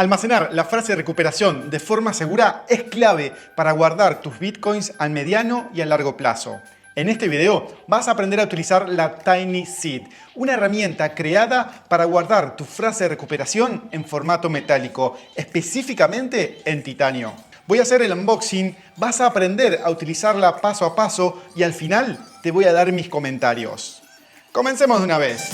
Almacenar la frase de recuperación de forma segura es clave para guardar tus bitcoins a mediano y a largo plazo. En este video vas a aprender a utilizar la TinySeed, una herramienta creada para guardar tu frase de recuperación en formato metálico, específicamente en titanio. Voy a hacer el unboxing, vas a aprender a utilizarla paso a paso y al final te voy a dar mis comentarios. Comencemos de una vez.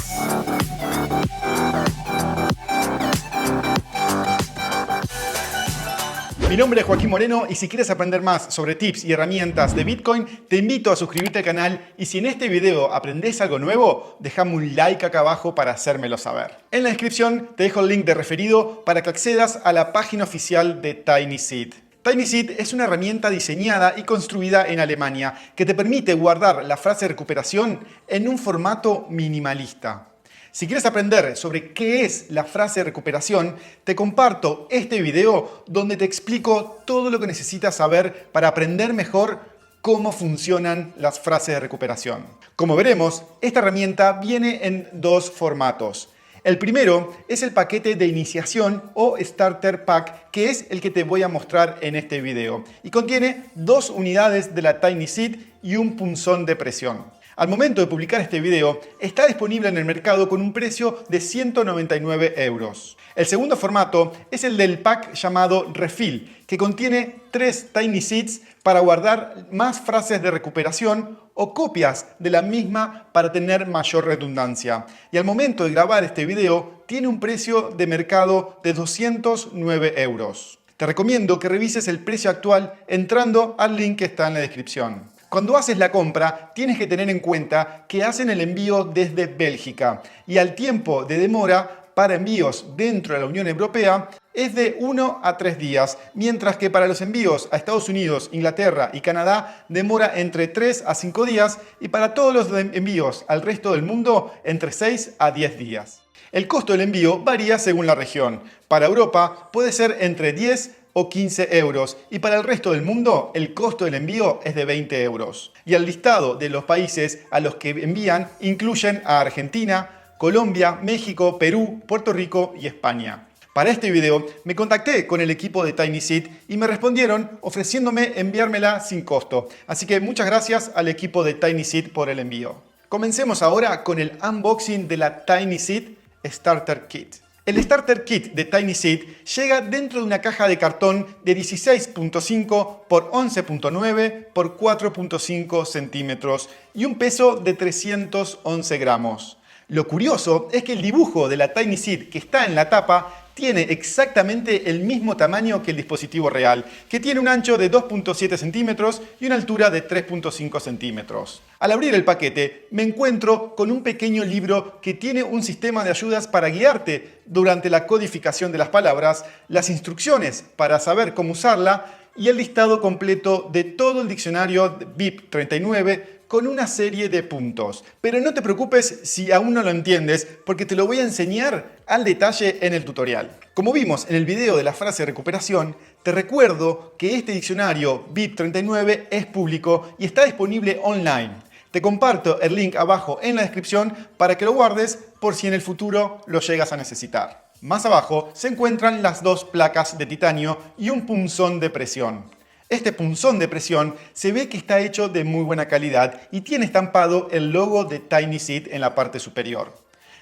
Mi nombre es Joaquín Moreno y si quieres aprender más sobre tips y herramientas de Bitcoin, te invito a suscribirte al canal y si en este video aprendés algo nuevo, déjame un like acá abajo para hacérmelo saber. En la descripción te dejo el link de referido para que accedas a la página oficial de TinySeed. TinySeed es una herramienta diseñada y construida en Alemania que te permite guardar la frase de recuperación en un formato minimalista. Si quieres aprender sobre qué es la frase de recuperación, te comparto este video donde te explico todo lo que necesitas saber para aprender mejor cómo funcionan las frases de recuperación. Como veremos, esta herramienta viene en dos formatos. El primero es el paquete de iniciación o Starter Pack, que es el que te voy a mostrar en este video. Y contiene 2 unidades de la TinySeed y un punzón de presión. Al momento de publicar este video, está disponible en el mercado con un precio de 199 euros. El segundo formato es el del pack llamado Refill, que contiene 3 TinySeeds para guardar más frases de recuperación o copias de la misma para tener mayor redundancia. Y al momento de grabar este video, tiene un precio de mercado de 209 euros. Te recomiendo que revises el precio actual entrando al link que está en la descripción. Cuando haces la compra, tienes que tener en cuenta que hacen el envío desde Bélgica y al tiempo de demora para envíos dentro de la Unión Europea es de 1 a 3 días, mientras que para los envíos a Estados Unidos, Inglaterra y Canadá demora entre 3 a 5 días y para todos los envíos al resto del mundo entre 6 a 10 días. El costo del envío varía según la región. Para Europa puede ser entre 10 o 15 euros y para el resto del mundo el costo del envío es de 20 euros. Y el listado de los países a los que envían incluyen a Argentina, Colombia, México, Perú, Puerto Rico y España. Para este video me contacté con el equipo de TinySeed y me respondieron ofreciéndome enviármela sin costo. Así que muchas gracias al equipo de TinySeed por el envío. Comencemos ahora con el unboxing de la TinySeed Starter Kit. El Starter Kit de TinySeed llega dentro de una caja de cartón de 16.5 por 11.9 por 4.5 centímetros y un peso de 311 gramos. Lo curioso es que el dibujo de la TinySeed que está en la tapa tiene exactamente el mismo tamaño que el dispositivo real, que tiene un ancho de 2.7 centímetros y una altura de 3.5 centímetros. Al abrir el paquete, me encuentro con un pequeño libro que tiene un sistema de ayudas para guiarte durante la codificación de las palabras, las instrucciones para saber cómo usarla y el listado completo de todo el diccionario BIP39 con una serie de puntos. Pero no te preocupes si aún no lo entiendes, porque te lo voy a enseñar al detalle en el tutorial. Como vimos en el video de la frase de recuperación, te recuerdo que este diccionario BIP39 es público y está disponible online. Te comparto el link abajo en la descripción para que lo guardes por si en el futuro lo llegas a necesitar. Más abajo se encuentran las 2 placas de titanio y un punzón de presión. Este punzón de presión se ve que está hecho de muy buena calidad y tiene estampado el logo de TinySeed en la parte superior.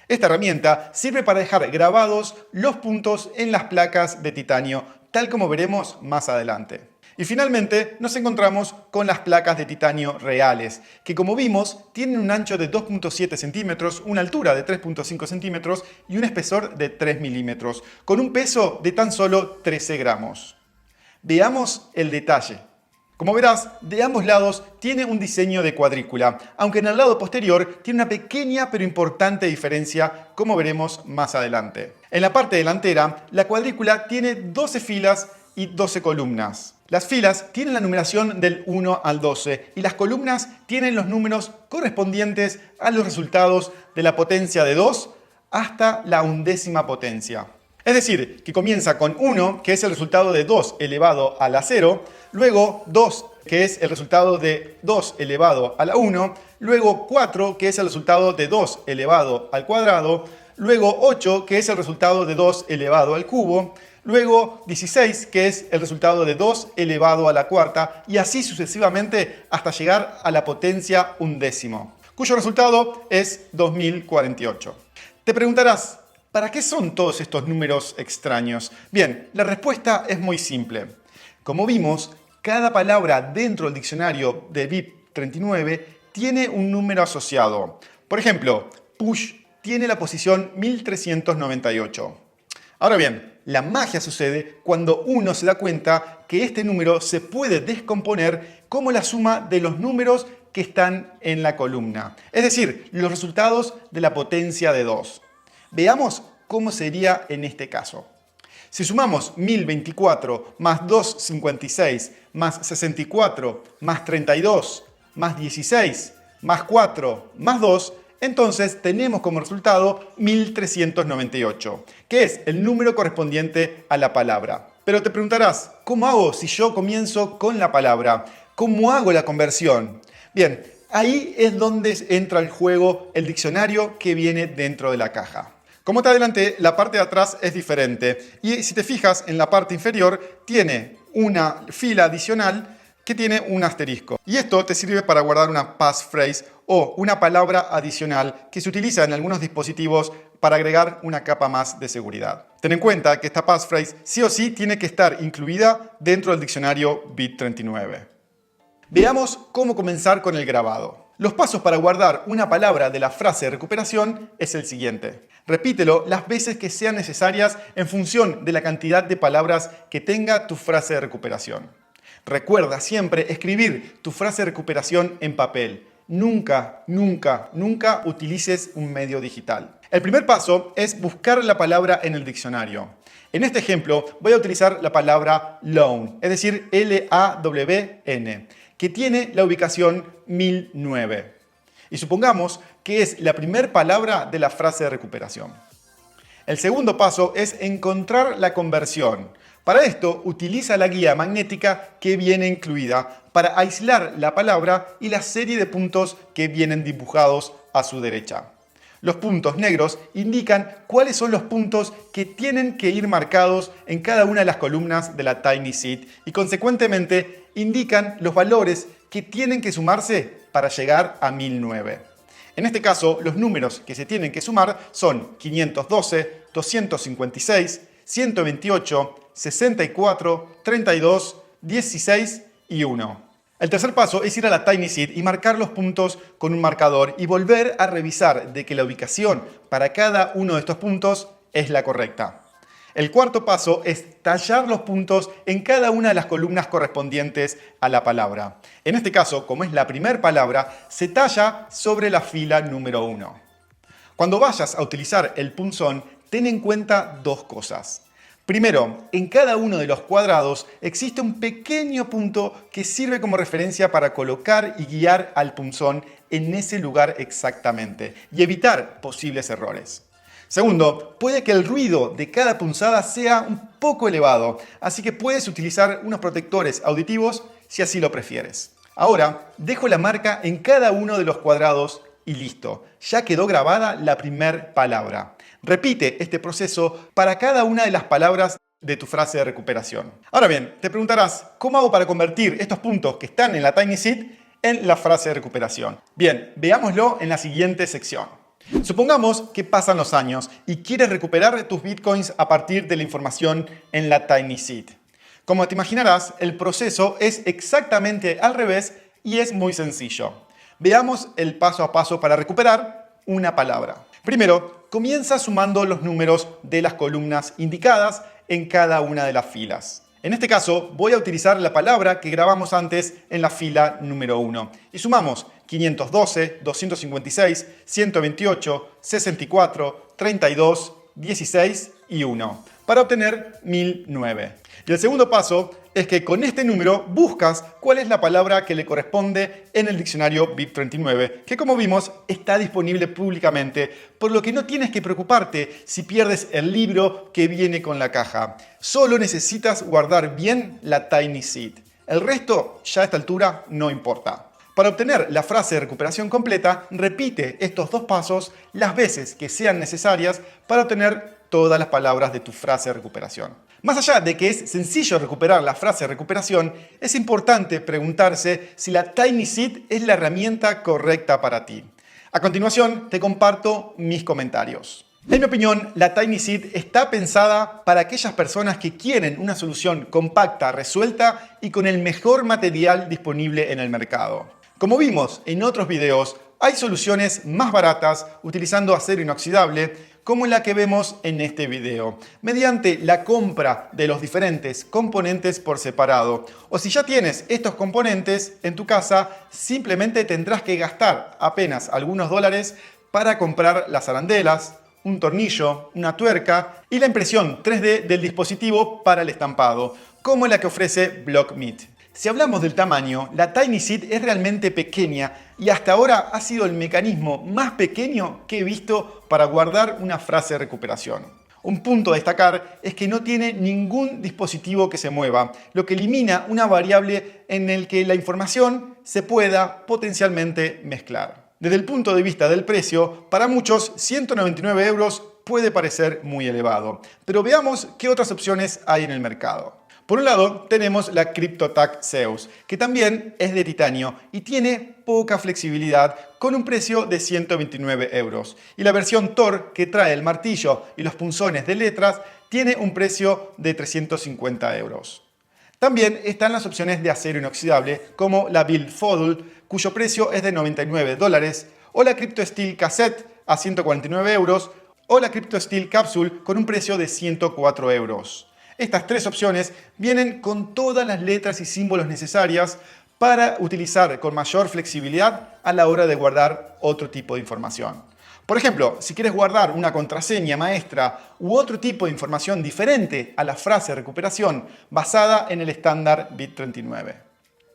Esta herramienta sirve para dejar grabados los puntos en las placas de titanio, tal como veremos más adelante. Y finalmente nos encontramos con las placas de titanio reales, que como vimos tienen un ancho de 2.7 centímetros, una altura de 3.5 centímetros y un espesor de 3 milímetros, con un peso de tan solo 13 gramos. Veamos el detalle. Como verás, de ambos lados tiene un diseño de cuadrícula, aunque en el lado posterior tiene una pequeña pero importante diferencia, como veremos más adelante. En la parte delantera, la cuadrícula tiene 12 filas y 12 columnas. Las filas tienen la numeración del 1 al 12 y las columnas tienen los números correspondientes a los resultados de la potencia de 2 hasta la undécima potencia. Es decir, que comienza con 1, que es el resultado de 2 elevado a la 0, luego 2, que es el resultado de 2 elevado a la 1, luego 4, que es el resultado de 2 elevado al cuadrado, luego 8, que es el resultado de 2 elevado al cubo, Luego 16, que es el resultado de 2 elevado a la cuarta, y así sucesivamente hasta llegar a la potencia undécimo, cuyo resultado es 2048. Te preguntarás, ¿para qué son todos estos números extraños? Bien, la respuesta es muy simple. Como vimos, cada palabra dentro del diccionario de BIP39 tiene un número asociado. Por ejemplo, push tiene la posición 1398. Ahora bien, la magia sucede cuando uno se da cuenta que este número se puede descomponer como la suma de los números que están en la columna, es decir, los resultados de la potencia de 2. Veamos cómo sería en este caso. Si sumamos 1024 más 256 más 64 más 32 más 16 más 4 más 2, entonces tenemos como resultado 1398, que es el número correspondiente a la palabra. Pero te preguntarás, ¿cómo hago si yo comienzo con la palabra? ¿Cómo hago la conversión? Bien, ahí es donde entra el juego el diccionario que viene dentro de la caja. Como te adelanté, la parte de atrás es diferente y si te fijas en la parte inferior tiene una fila adicional que tiene un asterisco. Y esto te sirve para guardar una passphrase o una palabra adicional que se utiliza en algunos dispositivos para agregar una capa más de seguridad. Ten en cuenta que esta passphrase sí o sí tiene que estar incluida dentro del diccionario BIP39. Veamos cómo comenzar con el grabado. Los pasos para guardar una palabra de la frase de recuperación es el siguiente. Repítelo las veces que sean necesarias en función de la cantidad de palabras que tenga tu frase de recuperación. Recuerda siempre escribir tu frase de recuperación en papel. Nunca, nunca, nunca utilices un medio digital. El primer paso es buscar la palabra en el diccionario. En este ejemplo voy a utilizar la palabra lown, es decir, L-A-W-N, que tiene la ubicación 1009. Y supongamos que es la primera palabra de la frase de recuperación. El segundo paso es encontrar la conversión. Para esto, utiliza la guía magnética que viene incluida para aislar la palabra y la serie de puntos que vienen dibujados a su derecha. Los puntos negros indican cuáles son los puntos que tienen que ir marcados en cada una de las columnas de la TinySeed y consecuentemente indican los valores que tienen que sumarse para llegar a 1009. En este caso, los números que se tienen que sumar son 512, 256, 128, 64, 32, 16 y 1. El tercer paso es ir a la TinySeed y marcar los puntos con un marcador y volver a revisar de que la ubicación para cada uno de estos puntos es la correcta. El cuarto paso es tallar los puntos en cada una de las columnas correspondientes a la palabra. En este caso, como es la primera palabra, se talla sobre la fila número 1. Cuando vayas a utilizar el punzón, ten en cuenta dos cosas. Primero, en cada uno de los cuadrados existe un pequeño punto que sirve como referencia para colocar y guiar al punzón en ese lugar exactamente y evitar posibles errores. Segundo, puede que el ruido de cada punzada sea un poco elevado, así que puedes utilizar unos protectores auditivos si así lo prefieres. Ahora, dejo la marca en cada uno de los cuadrados y listo, ya quedó grabada la primera palabra. Repite este proceso para cada una de las palabras de tu frase de recuperación. Ahora bien, te preguntarás, ¿cómo hago para convertir estos puntos que están en la TinySeed en la frase de recuperación? Bien, veámoslo en la siguiente sección. Supongamos que pasan los años y quieres recuperar tus bitcoins a partir de la información en la TinySeed. Como te imaginarás, el proceso es exactamente al revés y es muy sencillo. Veamos el paso a paso para recuperar una palabra. Primero, comienza sumando los números de las columnas indicadas en cada una de las filas. En este caso, voy a utilizar la palabra que grabamos antes en la fila número 1. Y sumamos 512, 256, 128, 64, 32, 16 y 1 para obtener 1009. Y el segundo paso es que con este número buscas cuál es la palabra que le corresponde en el diccionario BIP39, que como vimos está disponible públicamente, por lo que no tienes que preocuparte si pierdes el libro que viene con la caja. Solo necesitas guardar bien la TinySeed. El resto ya a esta altura no importa. Para obtener la frase de recuperación completa, repite estos dos pasos las veces que sean necesarias para obtener todas las palabras de tu frase de recuperación. Más allá de que es sencillo recuperar la frase de recuperación, es importante preguntarse si la Tiny Seed es la herramienta correcta para ti. A continuación, te comparto mis comentarios. En mi opinión, la Tiny Seed está pensada para aquellas personas que quieren una solución compacta, resuelta y con el mejor material disponible en el mercado. Como vimos en otros videos, hay soluciones más baratas utilizando acero inoxidable, como la que vemos en este video, mediante la compra de los diferentes componentes por separado. O si ya tienes estos componentes en tu casa, simplemente tendrás que gastar apenas algunos dólares para comprar las arandelas, un tornillo, una tuerca y la impresión 3D del dispositivo para el estampado, como la que ofrece Blockmeet. Si hablamos del tamaño, la Tiny Seed es realmente pequeña y hasta ahora ha sido el mecanismo más pequeño que he visto para guardar una frase de recuperación. Un punto a destacar es que no tiene ningún dispositivo que se mueva, lo que elimina una variable en el que la información se pueda potencialmente mezclar. Desde el punto de vista del precio, para muchos 199 € puede parecer muy elevado, pero veamos qué otras opciones hay en el mercado. Por un lado, tenemos la CryptoTac Zeus, que también es de titanio y tiene poca flexibilidad con un precio de 129 €. Y la versión Thor, que trae el martillo y los punzones de letras, tiene un precio de 350 €. También están las opciones de acero inoxidable, como la Build Fodul, cuyo precio es de 99 $, o la CryptoSteel Cassette a 149 €, o la CryptoSteel Capsule con un precio de 104 €. Estas tres opciones vienen con todas las letras y símbolos necesarias para utilizar con mayor flexibilidad a la hora de guardar otro tipo de información. Por ejemplo, si quieres guardar una contraseña maestra u otro tipo de información diferente a la frase de recuperación basada en el estándar Bit39.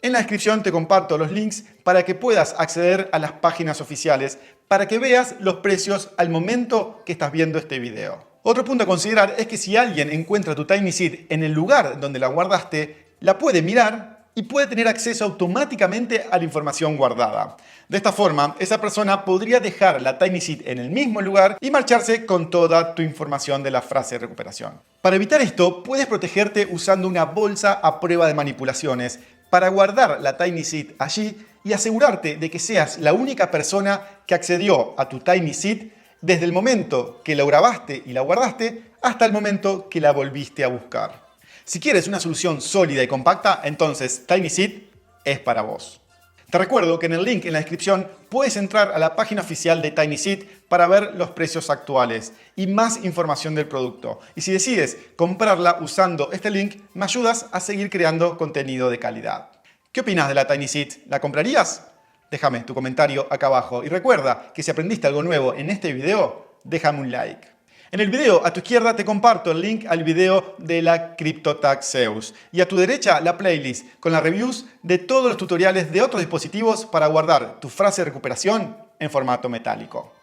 En la descripción te comparto los links para que puedas acceder a las páginas oficiales para que veas los precios al momento que estás viendo este video. Otro punto a considerar es que si alguien encuentra tu Tiny Seed en el lugar donde la guardaste, la puede mirar y puede tener acceso automáticamente a la información guardada. De esta forma, esa persona podría dejar la Tiny Seed en el mismo lugar y marcharse con toda tu información de la frase de recuperación. Para evitar esto, puedes protegerte usando una bolsa a prueba de manipulaciones para guardar la Tiny Seed allí y asegurarte de que seas la única persona que accedió a tu Tiny Seed desde el momento que la grabaste y la guardaste hasta el momento que la volviste a buscar. Si quieres una solución sólida y compacta, entonces Tiny Seed es para vos. Te recuerdo que en el link en la descripción puedes entrar a la página oficial de Tiny Seed para ver los precios actuales y más información del producto. Y si decides comprarla usando este link, me ayudas a seguir creando contenido de calidad. ¿Qué opinas de la Tiny Seed? ¿La comprarías? Déjame tu comentario acá abajo y recuerda que si aprendiste algo nuevo en este video, déjame un like. En el video a tu izquierda te comparto el link al video de la CryptoTac Zeus y a tu derecha la playlist con las reviews de todos los tutoriales de otros dispositivos para guardar tu frase de recuperación en formato metálico.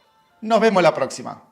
Nos vemos la próxima.